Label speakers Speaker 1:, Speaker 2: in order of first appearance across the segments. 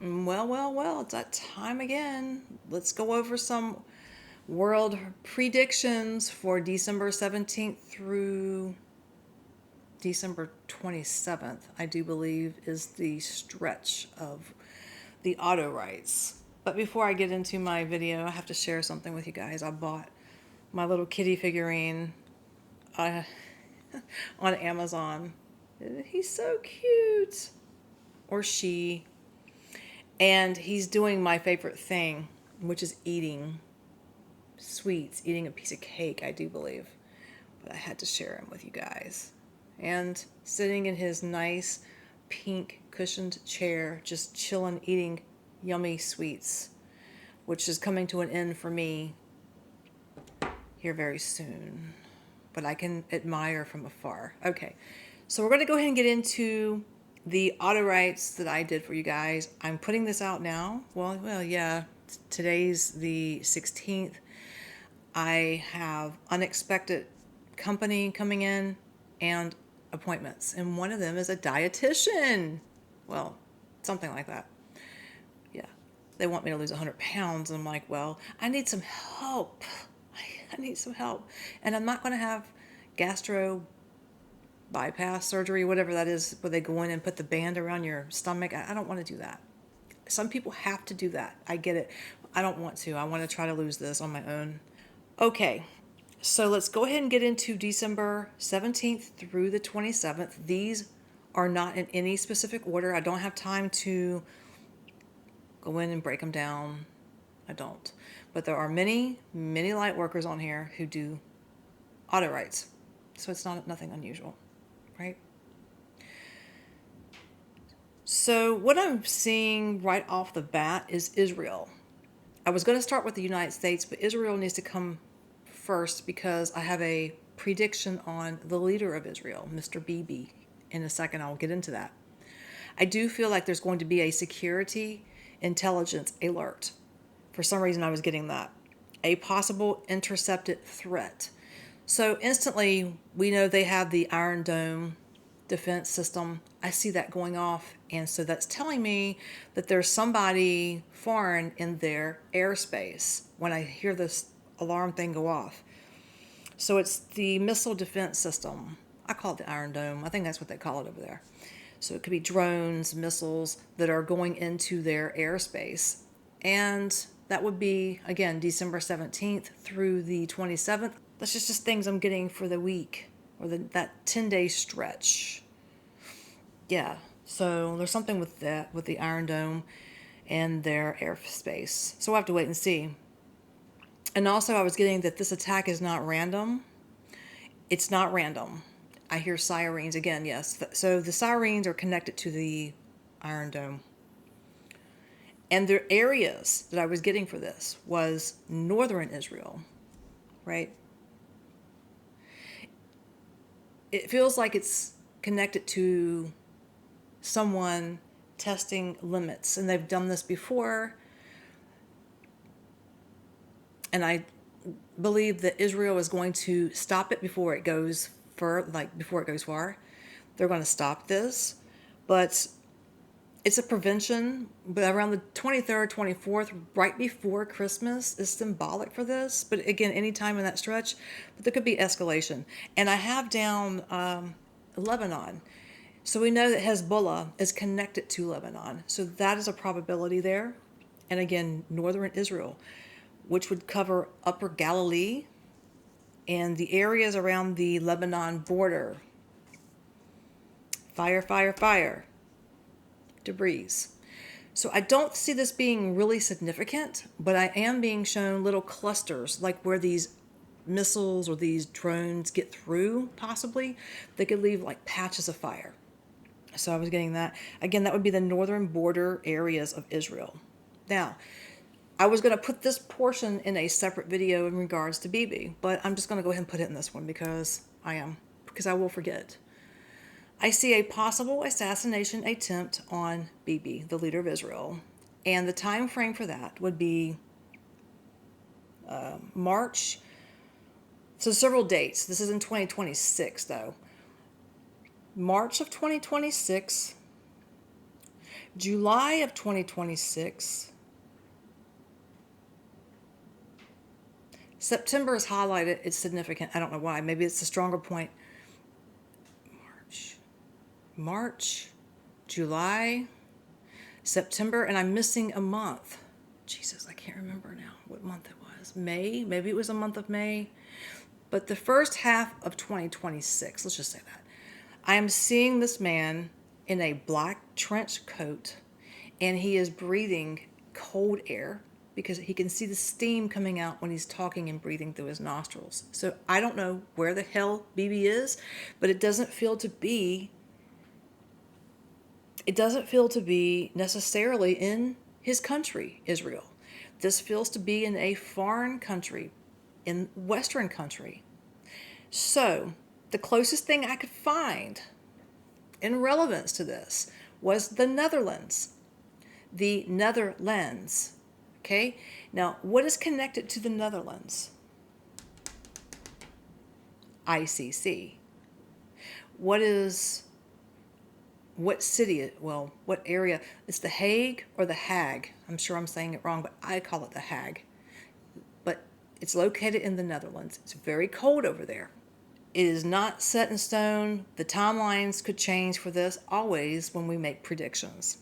Speaker 1: Well, it's that time again. Let's go over some world predictions for December 17th through December 27th, I do believe, is the stretch of the auto rights. But before I get into my video, I have to share something with you guys. I bought my little kitty figurine uh, on Amazon. He's so cute. Or she. And he's doing my favorite thing, which is eating sweets, eating a piece of cake, I do believe. But I had to share him with you guys. And sitting in his nice pink cushioned chair, just chilling, eating yummy sweets, which is coming to an end for me here very soon. But I can admire from afar. Okay, so we're going to go ahead and get into the auto rights that I did for you guys. I'm putting this out now. Well, yeah. Today's the 16th. I have unexpected company coming in and appointments, and one of them is a dietitian. Well, something like that. Yeah. They want me to lose 100 pounds. And I'm like, well, I need some help. I need some help. And I'm not going to have gastro bypass surgery, whatever that is, where they go in and put the band around your stomach. I don't want to do that. Some people have to do that. I get it. I don't want to. I want to try to lose this on my own. Okay, so let's go ahead and get into December 17th through the 27th. These are not in any specific order. I don't have time to go in and break them down. I don't. But there are many, many light workers on here who do auto rights. So it's not nothing unusual, right? So what I'm seeing right off the bat is Israel. I was going to start with the United States, but Israel needs to come first because I have a prediction on the leader of Israel, Mr. Bibi. In a second, I'll get into that. I do feel like there's going to be a security intelligence alert. For some reason, I was getting that. A possible intercepted threat. So instantly, we know they have the Iron Dome defense system. I see that going off. And so that's telling me that there's somebody foreign in their airspace when I hear this alarm thing go off. So it's the missile defense system. I call it the Iron Dome. I think that's what they call it over there. So it could be drones, missiles that are going into their airspace. And that would be, again, December 17th through the 27th. That's just things I'm getting for the week or that 10-day stretch. Yeah, so there's something with that, with the Iron Dome and their airspace. So we'll have to wait and see. And also, I was getting that this attack is not random. It's not random. I hear sirens again, yes. So the sirens are connected to the Iron Dome. And the areas that I was getting for this was northern Israel, right? It feels like it's connected to someone testing limits, and they've done this before. And I believe that Israel is going to stop it before it goes before it goes far. They're going to stop this, but it's a prevention. But around the 23rd, 24th, right before Christmas, is symbolic for this. But again, anytime in that stretch, but there could be escalation. And I have down Lebanon. So we know that Hezbollah is connected to Lebanon. So that is a probability there. And again, northern Israel, which would cover Upper Galilee and the areas around the Lebanon border. Fire, fire, fire. Debris. So I don't see this being really significant, but I am being shown little clusters, like where these missiles or these drones get through, possibly. They could leave like patches of fire. So I was getting that. Again, that would be the northern border areas of Israel. Now, I was going to put this portion in a separate video in regards to BiBithe, but I'm just going to go ahead and put it in this one because I will forget. I see a possible assassination attempt on BiBithe, the leader of Israel, and the time frame for that would be March. So several dates. This is in 2026, though. March of 2026, July of 2026. September is highlighted. It's significant. I don't know why. Maybe it's a stronger point. March, July, September, and I'm missing a month. Jesus, I can't remember now what month it was. May? Maybe it was a month of May. But the first half of 2026, let's just say that, I am seeing this man in a black trench coat, and he is breathing cold air because he can see the steam coming out when he's talking and breathing through his nostrils. So I don't know where the hell BB is, but it doesn't feel to be necessarily in his country, Israel. This feels to be in a foreign country, in Western country. So the closest thing I could find in relevance to this was the Netherlands. The Netherlands. Okay? Now, what is connected to the Netherlands? ICC. What city? Well, what area? It's the Hague or the Hague. I'm sure I'm saying it wrong, but I call it the Hague. But it's located in the Netherlands. It's very cold over there. It is not set in stone. The timelines could change for this always when we make predictions.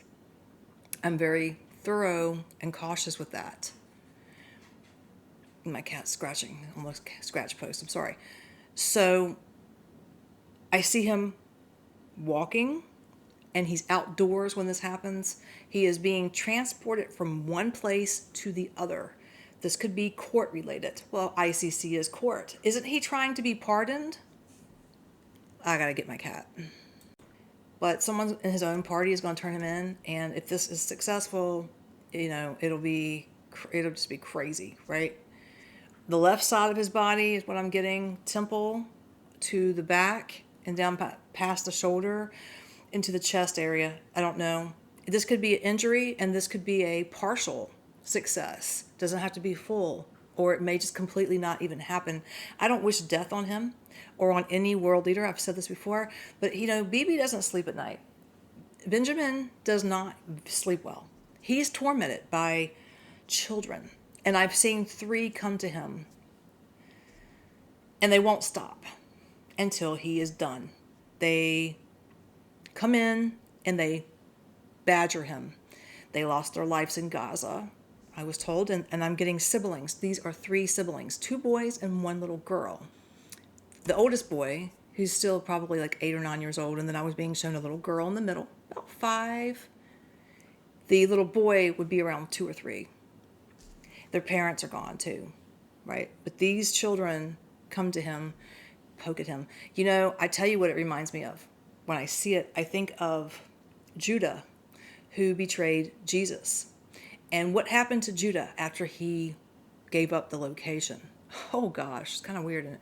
Speaker 1: I'm very thorough and cautious with that. My cat's scratching on the scratch post. I'm sorry. So I see him walking, and he's outdoors when this happens. He is being transported from one place to the other. This could be court related. Well, ICC is court. Isn't he trying to be pardoned? I gotta get my cat. But someone in his own party is going to turn him in, and if this is successful, it'll just be crazy, right? The left side of his body is what I'm getting, temple to the back and down past the shoulder into the chest area. I don't know. This could be an injury, and this could be a partial success. It doesn't have to be full, or it may just completely not even happen. I don't wish death on him or on any world leader. I've said this before, but BB doesn't sleep at night. Benjamin does not sleep well. He's tormented by children, and I've seen 3 come to him, and they won't stop until he is done. They come in and they badger him. They lost their lives in Gaza, I was told, and I'm getting siblings. These are 3 siblings, 2 boys and 1 little girl. The oldest boy, who's still probably like 8 or 9 years old, and then I was being shown a little girl in the middle, about 5. The little boy would be around 2 or 3. Their parents are gone too, right? But these children come to him, poke at him. I tell you what it reminds me of. When I see it, I think of Judah, who betrayed Jesus. And what happened to Judah after he gave up the location? Oh gosh, it's kind of weird, isn't it?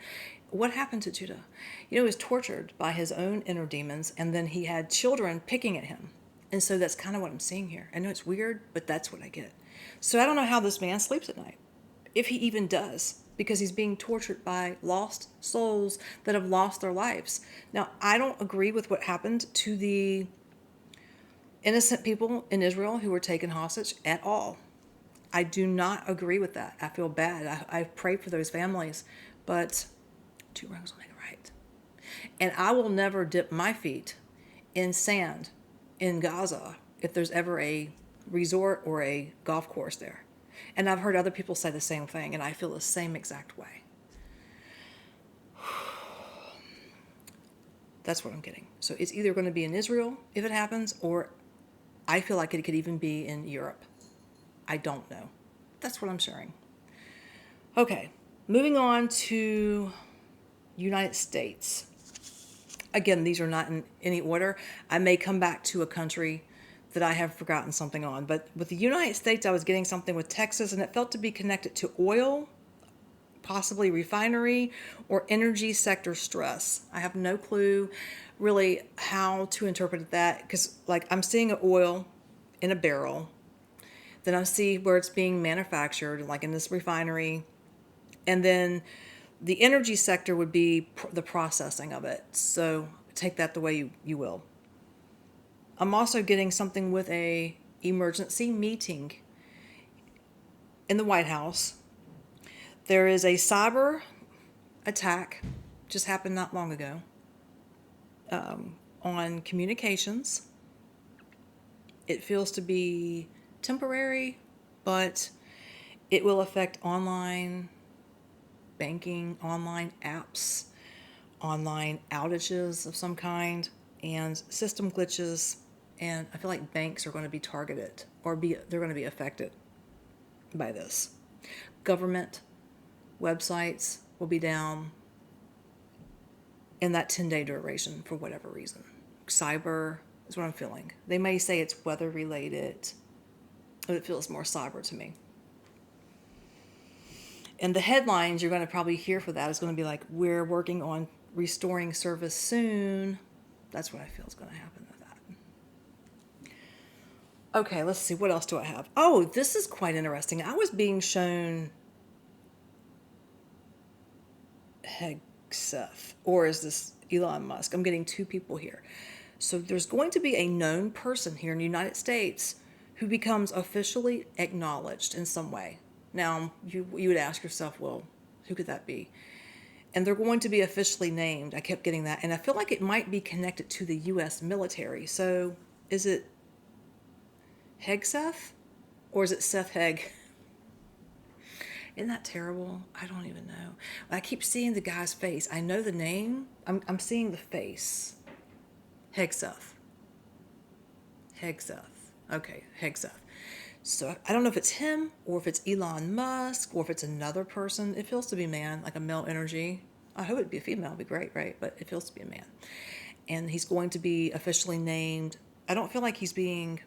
Speaker 1: What happened to Judah? He was tortured by his own inner demons, and then he had children picking at him. And so that's kind of what I'm seeing here. I know it's weird, but that's what I get. So I don't know how this man sleeps at night, if he even does, because he's being tortured by lost souls that have lost their lives. Now, I don't agree with what happened to the innocent people in Israel who were taken hostage at all. I do not agree with that. I feel bad. I pray for those families, but 2 wrongs will make a right. And I will never dip my feet in sand in Gaza if there's ever a resort or a golf course there. And I've heard other people say the same thing, and I feel the same exact way. That's what I'm getting. So it's either going to be in Israel if it happens, or I feel like it could even be in Europe. I don't know. That's what I'm sharing. Okay, moving on to United States. Again, these are not in any order. I may come back to a country that I have forgotten something on. But with the United States, I was getting something with Texas, and it felt to be connected to oil, possibly refinery, or energy sector stress. I have no clue really how to interpret that, because I'm seeing oil in a barrel. Then I see where it's being manufactured, like in this refinery. And then the energy sector would be the processing of it. So take that the way you will. I'm also getting something with a emergency meeting in the White House. There is a cyber attack, just happened not long ago, on communications. It feels to be temporary, but it will affect online banking, online apps, online outages of some kind, and system glitches. And I feel like banks are going to be targeted, or they're going to be affected by this. Government websites will be down in that 10-day duration for whatever reason. Cyber is what I'm feeling. They may say it's weather related, but it feels more cyber to me. And the headlines you're going to probably hear for that is going to be like, we're working on restoring service soon. That's what I feel is going to happen with that. Okay, let's see. What else do I have? Oh, this is quite interesting. I was being shown Hegseth, or is this Elon Musk? I'm getting two people here. So there's going to be a known person here in the United States who becomes officially acknowledged in some way. Now, you would ask yourself, well, who could that be? And they're going to be officially named. I kept getting that. And I feel like it might be connected to the U.S. military. So is it Hegseth? Or is it Seth Heg? Isn't that terrible? I don't even know. I keep seeing the guy's face. I know the name. I'm seeing the face. Hegseth. Okay, Hegseth. So I don't know if it's him or if it's Elon Musk or if it's another person. It feels to be man, like a male energy. I hope it'd be a female. It'd be great, right? But it feels to be a man. And he's going to be officially named. I don't feel like he's being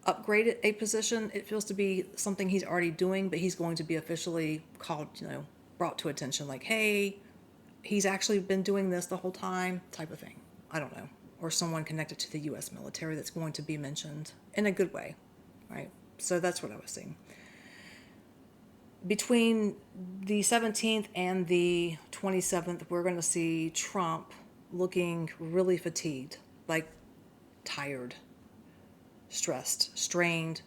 Speaker 1: upgraded a position. It feels to be something he's already doing, but he's going to be officially called, brought to attention. Like, hey, he's actually been doing this the whole time, type of thing. I don't know. Or someone connected to the U.S. military that's going to be mentioned in a good way, right? So that's what I was seeing. Between the 17th and the 27th, we're going to see Trump looking really fatigued, like tired, stressed, strained.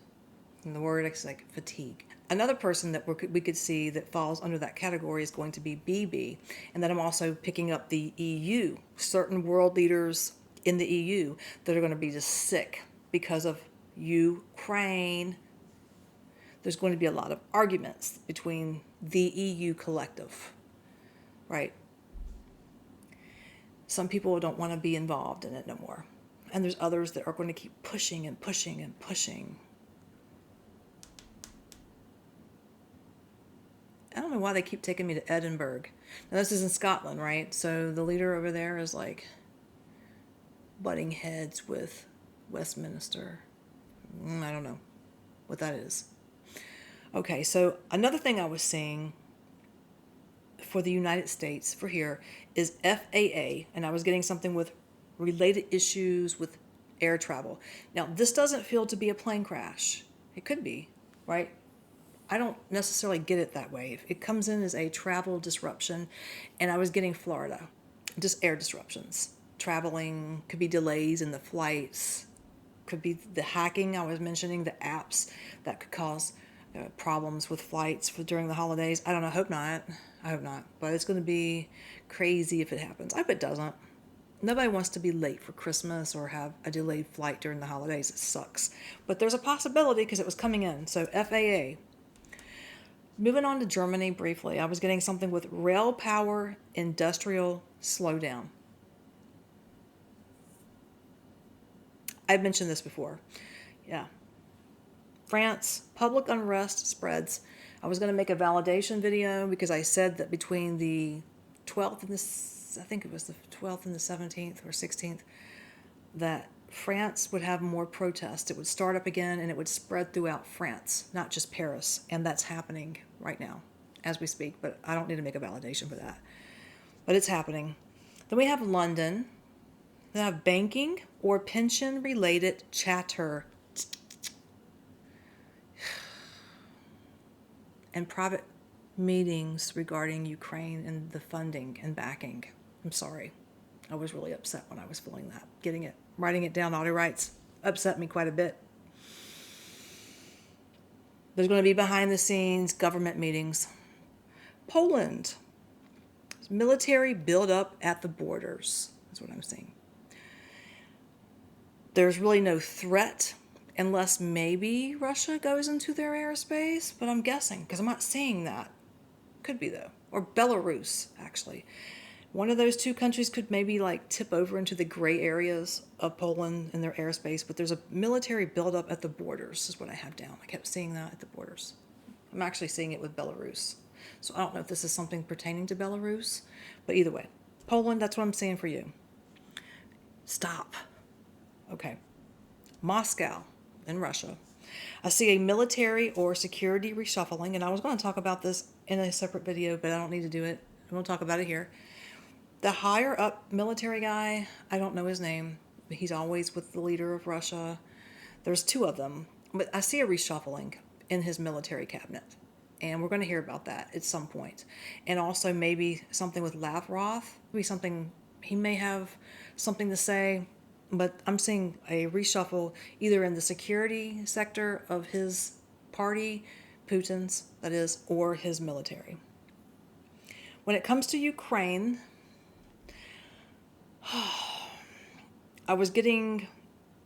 Speaker 1: And the word is like fatigue. Another person that we could see that falls under that category is going to be BiBithe. And then I'm also picking up the EU, certain world leaders in the EU that are going to be just sick because of Ukraine. There's going to be a lot of arguments between the EU collective, right? Some people don't want to be involved in it no more. And there's others that are going to keep pushing and pushing and pushing. I don't know why they keep taking me to Edinburgh. Now, this is in Scotland, right? So the leader over there is like butting heads with Westminster. I don't know what that is. Okay, so another thing I was seeing for the United States, for here, is FAA, and I was getting something with related issues with air travel. Now, this doesn't feel to be a plane crash. It could be, right? I don't necessarily get it that way. It comes in as a travel disruption, and I was getting Florida, just air disruptions. Traveling, could be delays in the flights, could be the hacking I was mentioning, the apps that could cause problems with flights during the holidays. I don't know, I hope not, but it's going to be crazy if it happens. I hope it doesn't. Nobody wants to be late for Christmas or have a delayed flight during the holidays. It sucks. But there's a possibility because it was coming in. So FAA. Moving on to Germany briefly, I was getting something with rail power industrial slowdown. I've mentioned this before. Yeah. France, public unrest spreads. I was going to make a validation video because I said that between the 12th and I think it was the 12th and the 17th or 16th, that France would have more protests. It would start up again and it would spread throughout France, not just Paris. And that's happening right now as we speak, but I don't need to make a validation for that. But it's happening. Then we have London. They have banking or pension-related chatter and private meetings regarding Ukraine and the funding and backing. I'm sorry. I was really upset when I was feeling that. Writing it down, audio rights. upset me quite a bit. There's going to be behind the scenes government meetings. Poland. Military buildup at the borders. That's what I'm saying. There's really no threat unless maybe Russia goes into their airspace, but I'm guessing because I'm not seeing that. Could be though. Or Belarus, actually. One of those two countries could maybe like tip over into the gray areas of Poland in their airspace, but there's a military buildup at the borders, is what I have down. I kept seeing that at the borders. I'm actually seeing it with Belarus. So I don't know if this is something pertaining to Belarus, but either way. Poland, that's what I'm saying for you. Stop. Okay. Moscow in Russia. I see a military or security reshuffling, and I was going to talk about this in a separate video, but I don't need to do it. I'm going to talk about it here. The higher up military guy, I don't know his name, but he's always with the leader of Russia. There's two of them, but I see a reshuffling in his military cabinet. And we're going to hear about that at some point. And also maybe something with Lavrov, maybe something, he may have something to say, but I'm seeing a reshuffle either in the security sector of his party, Putin's, that is, or his military. When it comes to Ukraine, I was getting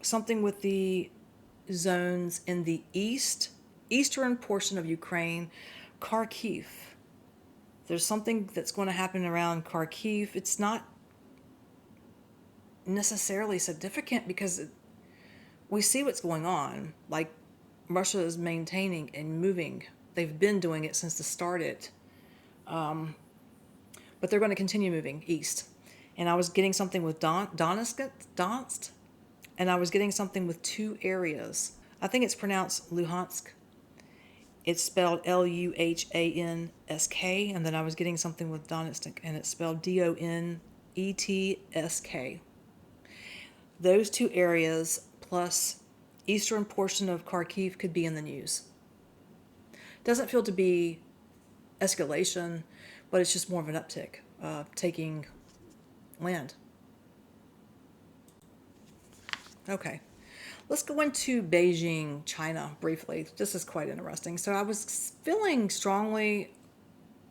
Speaker 1: something with the zones in the eastern portion of Ukraine, Kharkiv. There's something that's going to happen around Kharkiv. It's not necessarily significant because we see what's going on. Like Russia is maintaining and moving. They've been doing it since the started. But they're going to continue moving east. And I was getting something with Donetsk, and I was getting something with two areas. I think it's pronounced Luhansk. It's spelled Luhansk, and then I was getting something with Donetsk, and it's spelled Donetsk. Those two areas plus eastern portion of Kharkiv could be in the news. Doesn't feel to be escalation, but it's just more of an uptick of taking land. Okay. Let's go into Beijing, China, briefly. This is quite interesting. So I was feeling strongly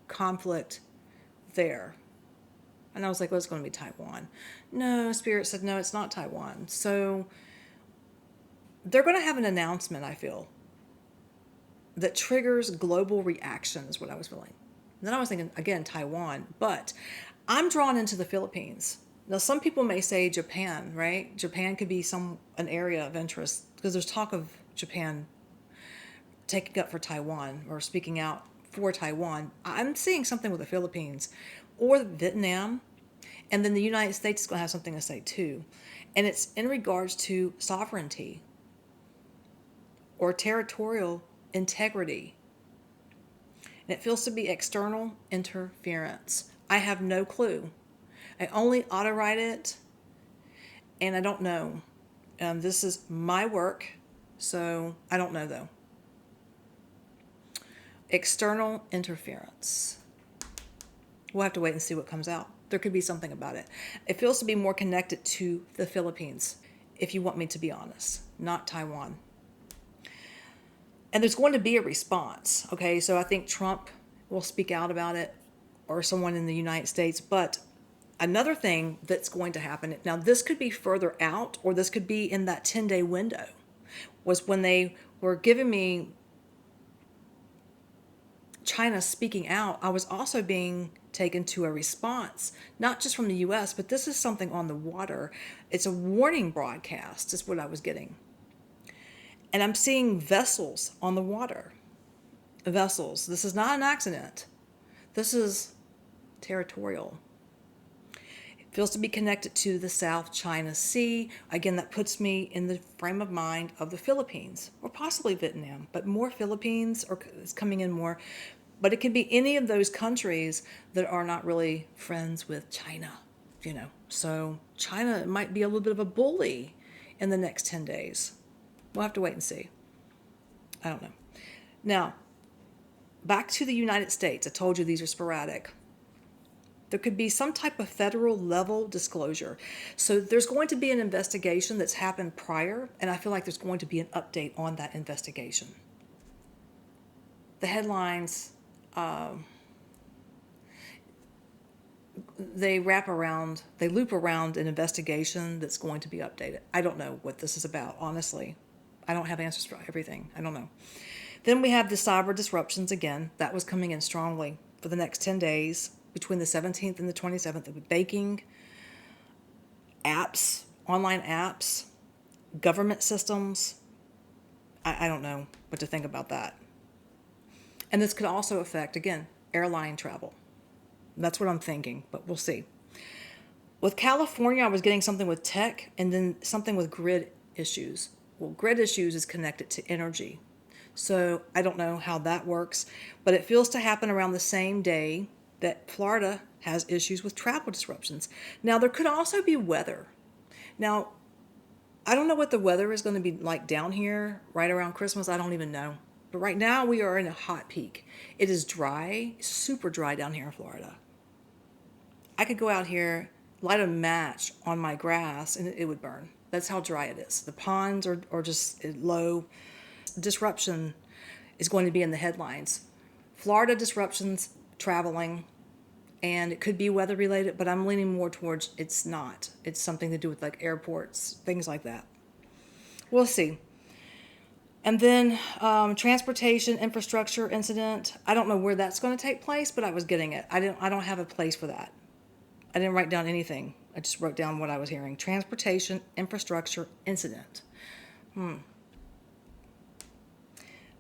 Speaker 1: conflict there. And I was like, well, it's going to be Taiwan. No, Spirit said, no, it's not Taiwan. So they're going to have an announcement, I feel, that triggers global reaction is what I was feeling. And then I was thinking, again, Taiwan. But I'm drawn into the Philippines. Now, some people may say Japan, right? Japan could be an area of interest because there's talk of Japan taking up for Taiwan or speaking out for Taiwan. I'm seeing something with the Philippines or Vietnam, and then the United States is going to have something to say too. And it's in regards to sovereignty or territorial integrity. And it feels to be external interference. I have no clue. I only auto-write it, and I don't know. This is my work, so I don't know, though. External interference. We'll have to wait and see what comes out. There could be something about it. It feels to be more connected to the Philippines, if you want me to be honest, not Taiwan. And there's going to be a response, okay? So I think Trump will speak out about it, or someone in the United States, but another thing that's going to happen, now this could be further out, or this could be in that 10-day window, was when they were giving me China speaking out, I was also being taken to a response, not just from the U.S., but this is something on the water. It's a warning broadcast is what I was getting. And I'm seeing vessels on the water. Vessels. This is not an accident. This is territorial. It feels to be connected to the South China Sea. Again, that puts me in the frame of mind of the Philippines, or possibly Vietnam, but more Philippines, or it's coming in more. But it could be any of those countries that are not really friends with China, So China might be a little bit of a bully in the next 10 days. We'll have to wait and see. I don't know. Now, back to the United States. I told you these are sporadic. There could be some type of federal level disclosure. So there's going to be an investigation that's happened prior, and I feel like there's going to be an update on that investigation. The headlines, they loop around an investigation that's going to be updated. I don't know what this is about, honestly. I don't have answers for everything. I don't know. Then we have the cyber disruptions again. That was coming in strongly for the next 10 days between the 17th and the 27th. Of baking, apps, online apps, government systems. I don't know what to think about that. And this could also affect, again, airline travel. That's what I'm thinking, but we'll see. With California, I was getting something with tech and then something with grid issues. Well, grid issues is connected to energy. So I don't know how that works, but it feels to happen around the same day that Florida has issues with travel disruptions. Now, there could also be weather. Now, I don't know what the weather is going to be like down here right around Christmas. I don't even know. But right now we are in a hot peak. It is dry, super dry down here in Florida. I could go out here, light a match on my grass, and it would burn. That's how dry it is. The ponds are just low. Disruption is going to be in the headlines. Florida disruptions, traveling, and it could be weather related, but I'm leaning more towards it's not. It's something to do with like airports, things like that. We'll see. And then transportation infrastructure incident. I don't know where that's going to take place, but I was getting it. I don't have a place for that. I didn't write down anything. I just wrote down what I was hearing. Transportation infrastructure incident.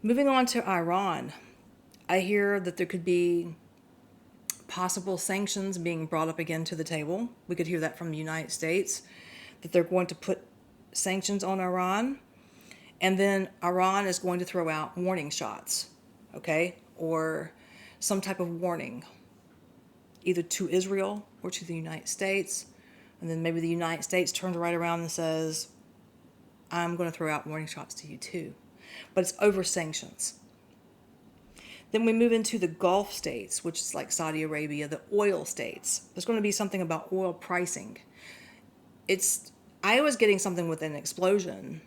Speaker 1: Moving on to Iran. I hear that there could be possible sanctions being brought up again to the table. We could hear that from the United States, that they're going to put sanctions on Iran. And then Iran is going to throw out warning shots, okay? Or some type of warning, either to Israel or to the United States. And then maybe the United States turns right around and says, I'm going to throw out warning shots to you too. But it's over sanctions. Then we move into the Gulf states, which is like Saudi Arabia, the oil states. There's going to be something about oil pricing. I was getting something with an explosion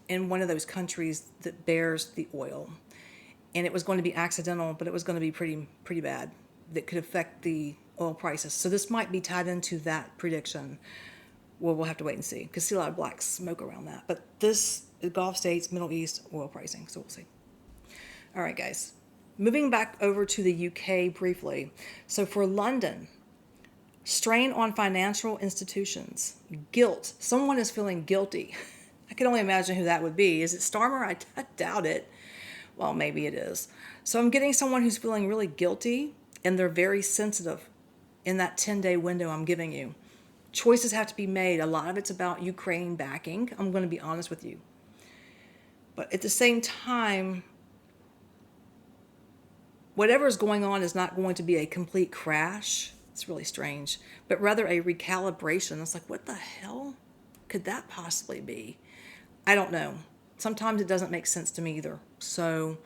Speaker 1: in one of those countries that bears the oil. And it was going to be accidental, but it was going to be pretty bad. That could affect the oil prices. So this might be tied into that prediction. Well, we'll have to wait and see, because see a lot of black smoke around that. But this, the Gulf states, Middle East, oil pricing. So we'll see. All right, guys. Moving back over to the UK briefly. So for London, strain on financial institutions, guilt. Someone is feeling guilty. I can only imagine who that would be. Is it Starmer? I doubt it. Well, maybe it is. So I'm getting someone who's feeling really guilty, and they're very sensitive in that 10-day window I'm giving you. Choices have to be made. A lot of it's about Ukraine backing. I'm going to be honest with you. But at the same time, whatever is going on is not going to be a complete crash. It's really strange. But rather a recalibration. It's like, what the hell could that possibly be? I don't know. Sometimes it doesn't make sense to me either. So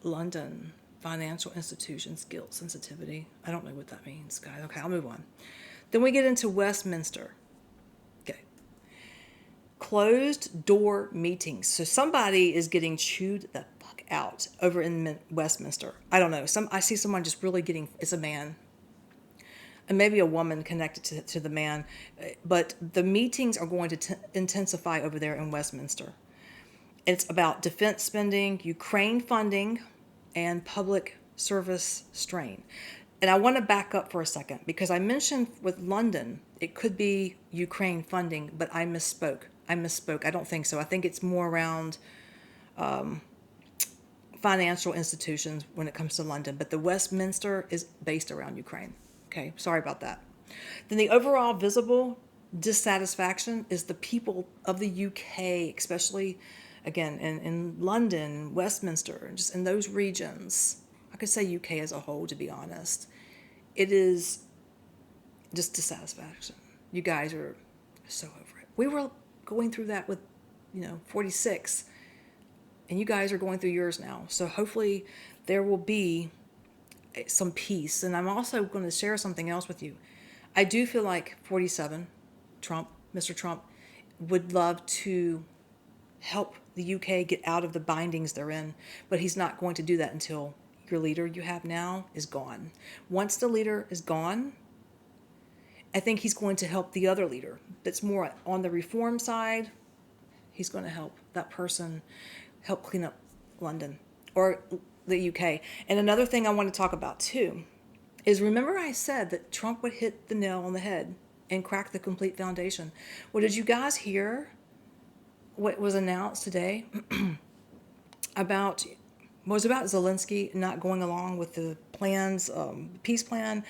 Speaker 1: London, financial institutions, guilt, sensitivity. I don't know what that means, guys. Okay, I'll move on. Then we get into Westminster. Okay. Closed door meetings. So somebody is getting chewed the fuck out over in Westminster. I don't know. I see someone just really getting, it's a man. And maybe a woman connected to the man. But the meetings are going to intensify over there in Westminster. It's about defense spending, Ukraine funding, and public service strain. And I want to back up for a second, because I mentioned with London, it could be Ukraine funding, but I misspoke. I don't think so. I think it's more around financial institutions when it comes to London. But the Westminster is based around Ukraine. Okay, sorry about that. Then the overall visible dissatisfaction is the people of the UK, especially, again, in London, Westminster, just in those regions. I could say UK as a whole, to be honest. It is just dissatisfaction. You guys are so over it. We were going through that with, 46. And you guys are going through yours now. So hopefully there will be some peace. And I'm also going to share something else with you. I do feel like 47, Mr. Trump, would love to help the UK get out of the bindings they're in, but he's not going to do that until your leader you have now is gone. Once the leader is gone, I think he's going to help the other leader that's more on the reform side. He's going to help that person help clean up London or the UK. And another thing I want to talk about too is, remember I said that Trump would hit the nail on the head and crack the complete foundation. Well, did you guys hear what was announced today about Zelensky not going along with the plans, peace plan,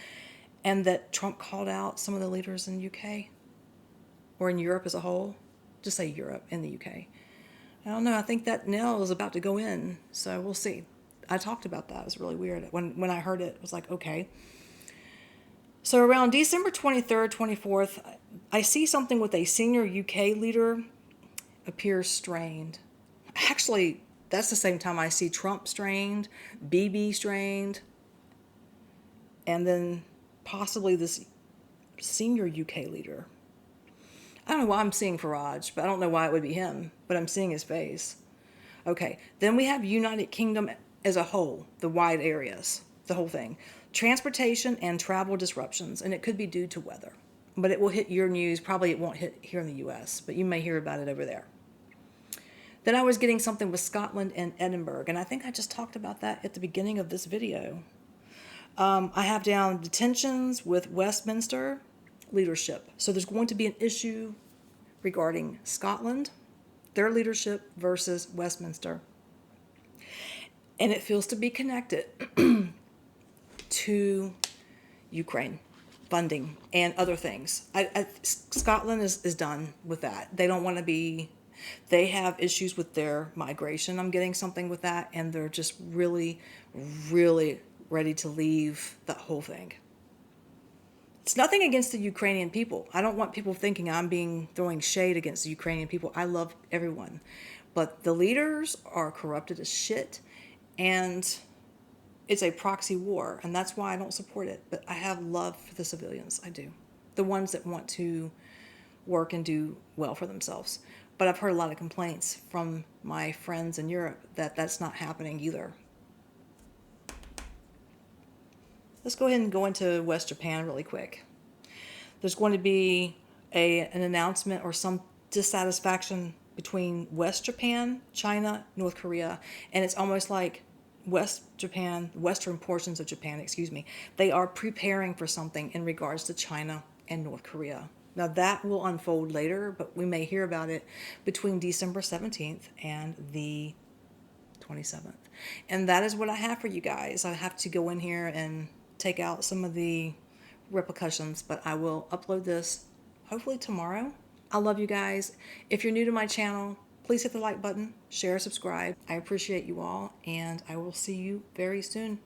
Speaker 1: and that Trump called out some of the leaders in the UK or in Europe as a whole? Just say Europe and the UK. I don't know. I think that nail is about to go in, so we'll see. I talked about that. It was really weird. When I heard it, I was like, okay. So around December 23rd, 24th, I see something with a senior UK leader appears strained. Actually, that's the same time I see Trump strained, BB strained, and then possibly this senior UK leader. I don't know why I'm seeing Farage, but I don't know why it would be him, but I'm seeing his face. Okay, then we have United Kingdom as a whole, the wide areas, the whole thing. Transportation and travel disruptions, and it could be due to weather. But it will hit your news. Probably it won't hit here in the US, but you may hear about it over there. Then I was getting something with Scotland and Edinburgh, and I think I just talked about that at the beginning of this video. I have down the tensions with Westminster leadership. So there's going to be an issue regarding Scotland, their leadership versus Westminster. And it feels to be connected to Ukraine funding and other things. Scotland is done with that. They don't want to be, they have issues with their migration. I'm getting something with that, and they're just really, really ready to leave that whole thing. It's nothing against the Ukrainian people. I don't want people thinking I'm throwing shade against the Ukrainian people. I love everyone. But the leaders are corrupted as shit, and it's a proxy war, and that's why I don't support it. But I have love for the civilians. I do. The ones that want to work and do well for themselves. But I've heard a lot of complaints from my friends in Europe that that's not happening either. Let's go ahead and go into West Japan really quick. There's going to be an announcement or some dissatisfaction between West Japan, China, North Korea, and it's almost like western portions of Japan, they are preparing for something in regards to China and North Korea. Now that will unfold later, but we may hear about it between December 17th and the 27th. And that is what I have for you guys. I have to go in here and take out some of the repercussions, but I will upload this hopefully tomorrow. I love you guys. If you're new to my channel, please hit the like button, share, subscribe. I appreciate you all, and I will see you very soon.